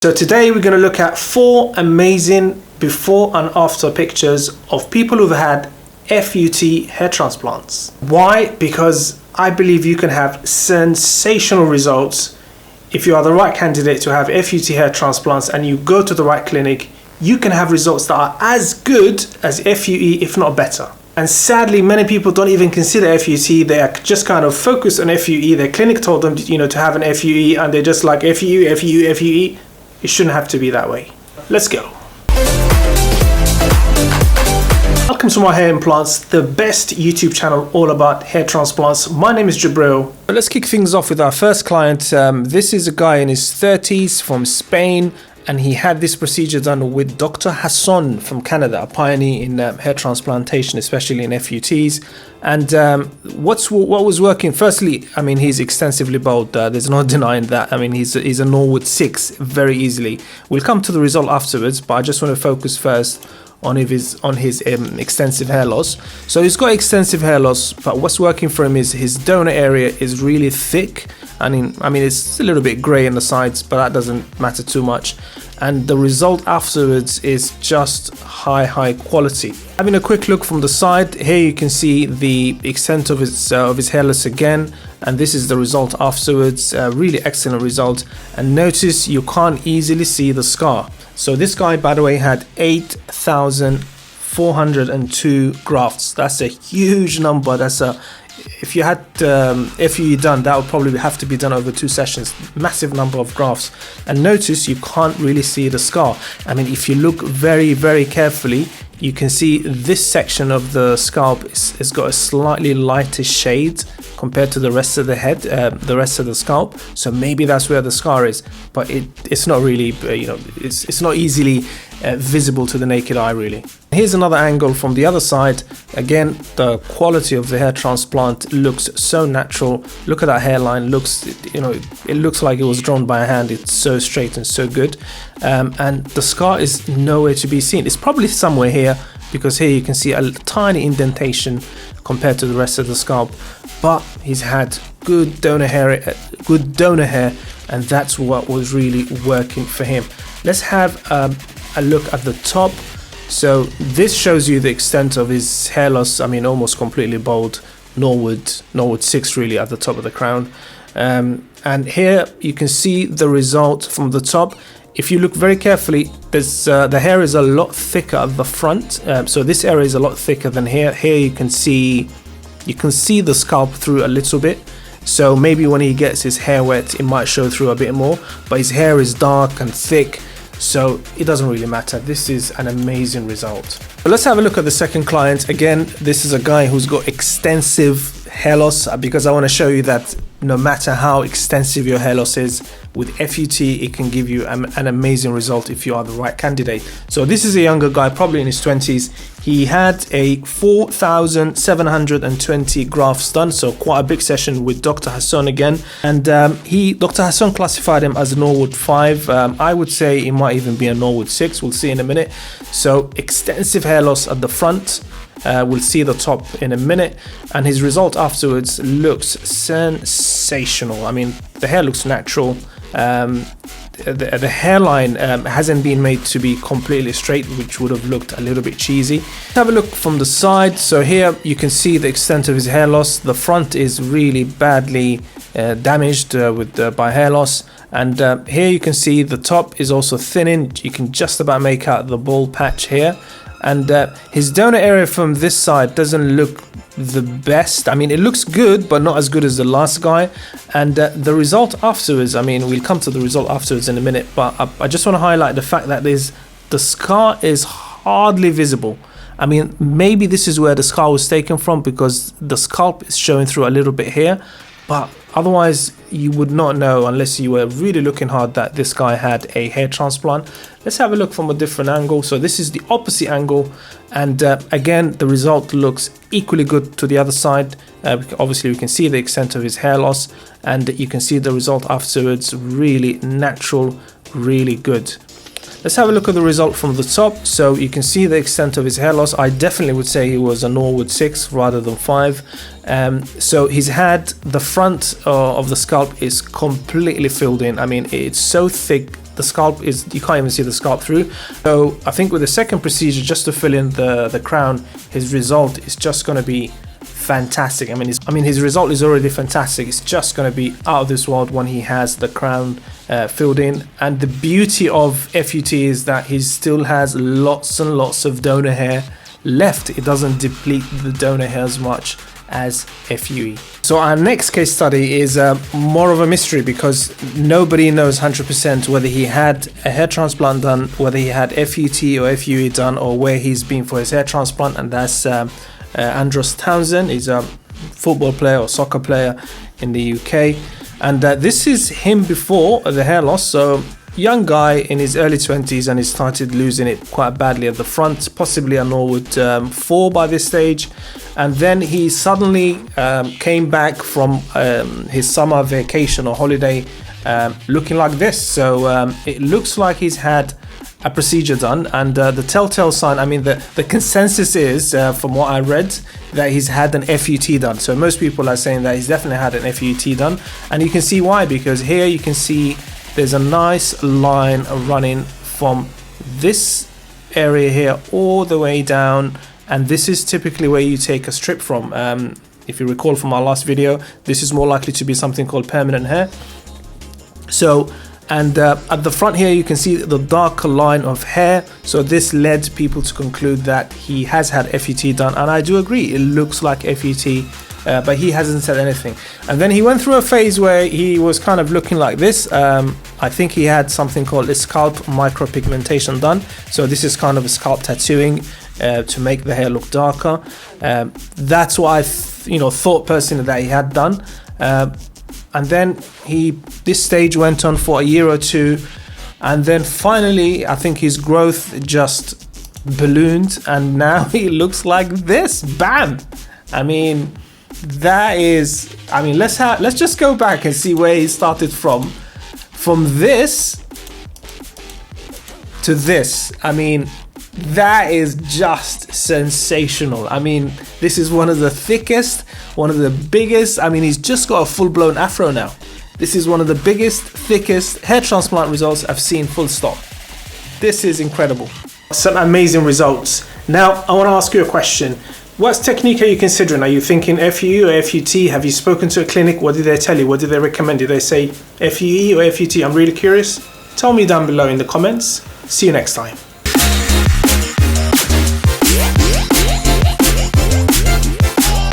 So today we're going to look at 4 amazing before and after pictures of people who've had FUT hair transplants. Why? Because I believe you can have sensational results if you are the right candidate to have FUT hair transplants and you go to the right clinic. You can have results that are as good as FUE, if not better. And sadly, many people don't even consider FUT. They are just kind of focused on FUE. Their clinic told them, to have an FUE, and they're just like FUE, FUE, FUE. It shouldn't have to be that way. Let's go. Welcome to My Hair Implants, the best YouTube channel all about hair transplants. My name is Jabril. Let's kick things off with our first client. This is a guy in his 30s from Spain, and he had this procedure done with Dr. Hassan from Canada, a pioneer in hair transplantation, especially in FUTs. And what was working? Firstly, he's extensively bald. There's no denying that. He's a Norwood 6 very easily. We'll come to the result afterwards, but I just want to focus first on his extensive hair loss. So he's got extensive hair loss, but what's working for him is his donor area is really thick. It's a little bit grey in the sides, but that doesn't matter too much. And the result afterwards is just high quality. Having a quick look from the side, here you can see the extent of his hair loss again, and this is the result afterwards. Really excellent result. And notice you can't easily see the scar. So this guy, by the way, had 8,402 grafts. That's a huge number. If you had FUE done, that would probably have to be done over 2 sessions. Massive number of grafts. And notice you can't really see the scar. If you look very carefully, you can see this section of the scalp has got a slightly lighter shade compared to the rest of the head, the rest of the scalp. So maybe that's where the scar is, but it's not really, it's not easily visible to the naked eye really. Here's another angle from the other side. Again, the quality of the hair transplant looks so natural. Look at that hairline. It looks like it was drawn by a hand. It's so straight and so good. And the scar is nowhere to be seen. It's probably somewhere here, because here you can see a tiny indentation compared to the rest of the scalp. But he's had good donor hair, and that's what was really working for him. Let's have a look at the top. So this shows you the extent of his hair loss. Almost completely bald, Norwood 6 really at the top of the crown. And here you can see the result from the top. If you look very carefully, the hair is a lot thicker at the front. So this area is a lot thicker than here. Here you can see the scalp through a little bit. So maybe when he gets his hair wet, it might show through a bit more. But his hair is dark and thick, so it doesn't really matter. This is an amazing result. But let's have a look at the second client. Again, this is a guy who's got extensive hair loss, because I want to show you that no matter how extensive your hair loss is, with FUT it can give you an amazing result if you are the right candidate. So this is a younger guy, probably in his 20s. He had a 4,720 grafts done, so quite a big session with Dr. Hassan again. And Dr. Hassan classified him as a Norwood 5. I would say it might even be a Norwood 6. We'll see in a minute. So extensive hair loss at the front. We'll see the top in a minute, and his result afterwards looks sensational. The hair looks natural. The hairline hasn't been made to be completely straight, which would have looked a little bit cheesy. Have a look from the side. So here you can see the extent of his hair loss. The front is really badly damaged by hair loss, and here you can see the top is also thinning. You can just about make out the bald patch here. And his donor area from this side doesn't look the best. It looks good, but not as good as the last guy. And the result afterwards, we'll come to the result afterwards in a minute, but I just want to highlight the fact that the scar is hardly visible. Maybe this is where the scar was taken from, because the scalp is showing through a little bit here, but otherwise you would not know unless you were really looking hard that this guy had a hair transplant. Let's have a look from a different angle. So this is the opposite angle, and again the result looks equally good to the other side. Obviously we can see the extent of his hair loss, and you can see the result afterwards. Really natural, really good. Let's have a look at the result from the top. So you can see the extent of his hair loss. I definitely would say he was a Norwood 6 rather than 5. So he's had the front of the scalp is completely filled in. I mean, it's so thick, the scalp is, you can't even see the scalp through. So I think with the second procedure, just to fill in the crown, his result is just going to be fantastic. I mean, his result is already fantastic. It's just going to be out of this world when he has the crown filled in. And the beauty of FUT is that he still has lots and lots of donor hair left. It doesn't deplete the donor hair as much as FUE. So our next case study is more of a mystery, because nobody knows 100% whether he had a hair transplant done, whether he had FUT or FUE done, or where he's been for his hair transplant. And that's Andros Townsend. He's a football player or soccer player in the UK, and this is him before the hair loss. So young guy in his early 20s, and he started losing it quite badly at the front, possibly a Norwood 4 by this stage. And then he suddenly came back from his summer vacation or holiday looking like this. So it looks like he's had a procedure done, and the telltale sign, I mean, the consensus is, from what I read, that he's had an FUT done. So most people are saying that he's definitely had an FUT done, and you can see why, because here you can see there's a nice line running from this area here all the way down, and this is typically where you take a strip from. If you recall from our last video, this is more likely to be something called permanent hair. So, and at the front here you can see the darker line of hair, so this led people to conclude that he has had FUT done, and I do agree, it looks like FUT, but he hasn't said anything. And then he went through a phase where he was kind of looking like this. I think he had something called a scalp micropigmentation done, so this is kind of a scalp tattooing to make the hair look darker. That's what I thought personally that he had done. And then this stage went on for a year or two, and then finally I think his growth just ballooned, and now he looks like this. Bam! I mean, that is, I mean, let's just go back and see where he started from this to this. I mean, that is just sensational. I mean, this is one of the thickest, one of the biggest. I mean, he's just got a full-blown afro now. This is one of the biggest, thickest hair transplant results I've seen, full stop. This is incredible. Some amazing results. Now, I want to ask you a question. What technique are you considering? Are you thinking FUE or FUT? Have you spoken to a clinic? What did they tell you? What did they recommend? Did they say FUE or FUT? I'm really curious. Tell me down below in the comments. See you next time.